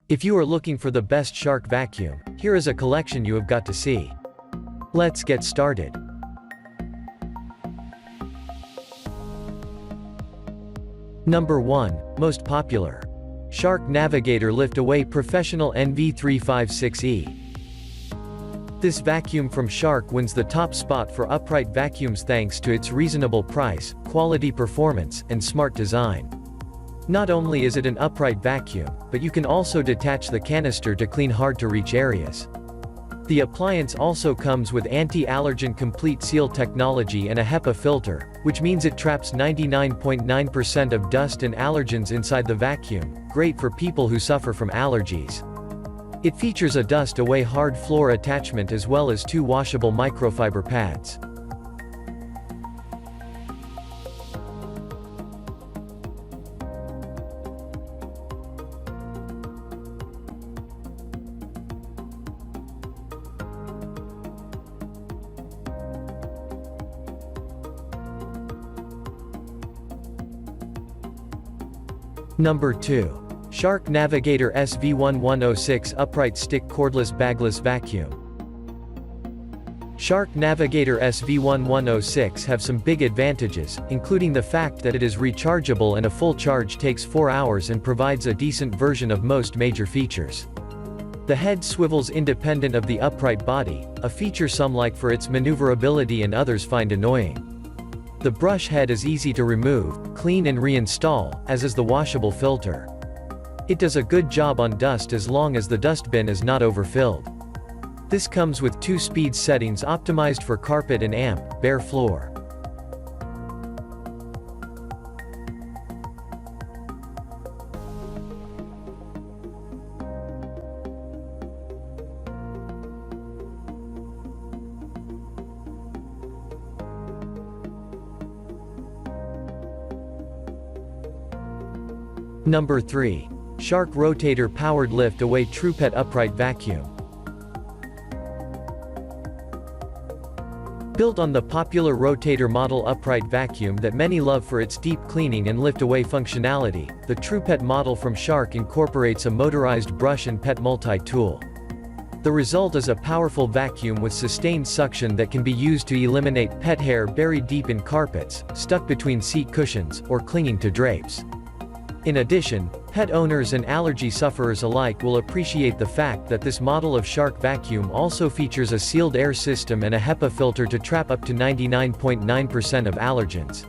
If you are looking for the best Shark vacuum, here is a collection you have got to see. Let's get started. Number 1, most popular. Shark Navigator Lift-Away Professional NV356E. This vacuum from Shark wins the top spot for upright vacuums thanks to its reasonable price, quality performance, and smart design. Not only is it an upright vacuum, but you can also detach the canister to clean hard-to-reach areas. The appliance also comes with anti-allergen complete seal technology and a HEPA filter, which means it traps 99.9% of dust and allergens inside the vacuum, great for people who suffer from allergies. It features a dust-away hard floor attachment as well as 2 washable microfiber pads. Number 2. Shark Navigator SV1106 Upright Stick Cordless Bagless Vacuum. Shark Navigator SV1106 have some big advantages, including the fact that it is rechargeable and a full charge takes 4 hours and provides a decent version of most major features. The head swivels independent of the upright body, a feature some like for its maneuverability and others find annoying. The brush head is easy to remove, clean and reinstall, as is the washable filter. It does a good job on dust as long as the dustbin is not overfilled. This comes with 2 speed settings optimized for carpet and bare floor. Number 3. Shark Rotator Powered Lift-Away TruePet Upright Vacuum. Built on the popular Rotator model upright vacuum that many love for its deep cleaning and lift-away functionality, the TruePet model from Shark incorporates a motorized brush and pet multi-tool. The result is a powerful vacuum with sustained suction that can be used to eliminate pet hair buried deep in carpets, stuck between seat cushions, or clinging to drapes. In addition, pet owners and allergy sufferers alike will appreciate the fact that this model of Shark vacuum also features a sealed air system and a HEPA filter to trap up to 99.9% of allergens.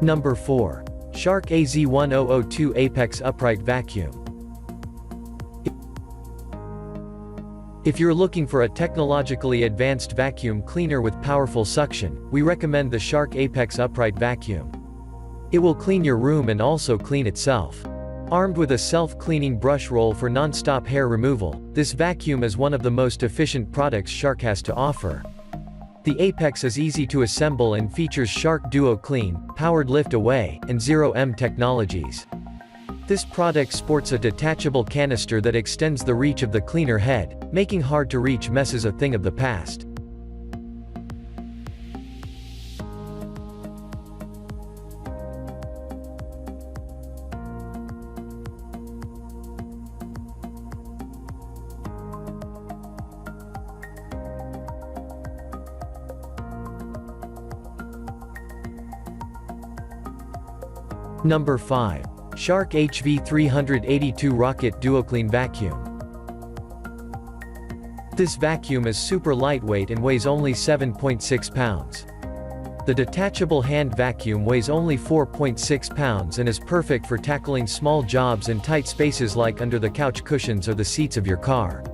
Number 4. Shark AZ1002 Apex Upright Vacuum. If you're looking for a technologically advanced vacuum cleaner with powerful suction, we recommend the Shark Apex Upright Vacuum. It will clean your room and also clean itself. Armed with a self-cleaning brush roll for non-stop hair removal, this vacuum is one of the most efficient products Shark has to offer. The Apex is easy to assemble and features Shark DuoClean, powered lift-away, and 0M technologies. This product sports a detachable canister that extends the reach of the cleaner head, making hard-to-reach messes a thing of the past. Number 5. Shark HV382 Rocket DuoClean Vacuum. This vacuum is super lightweight and weighs only 7.6 pounds. The detachable hand vacuum weighs only 4.6 pounds and is perfect for tackling small jobs in tight spaces like under the couch cushions or the seats of your car.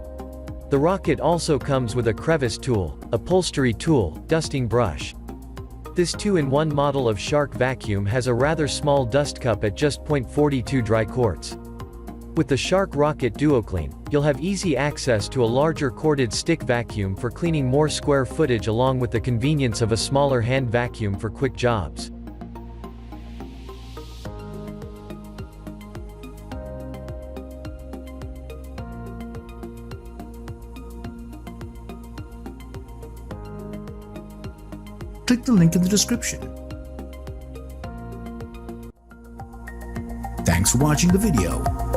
The Rocket also comes with a crevice tool, upholstery tool, dusting brush. This 2-in-1 model of Shark vacuum has a rather small dust cup at just 0.42 dry quarts. With the Shark Rocket DuoClean, you'll have easy access to a larger corded stick vacuum for cleaning more square footage along with the convenience of a smaller hand vacuum for quick jobs. click the link in the description. Thanks for watching the video.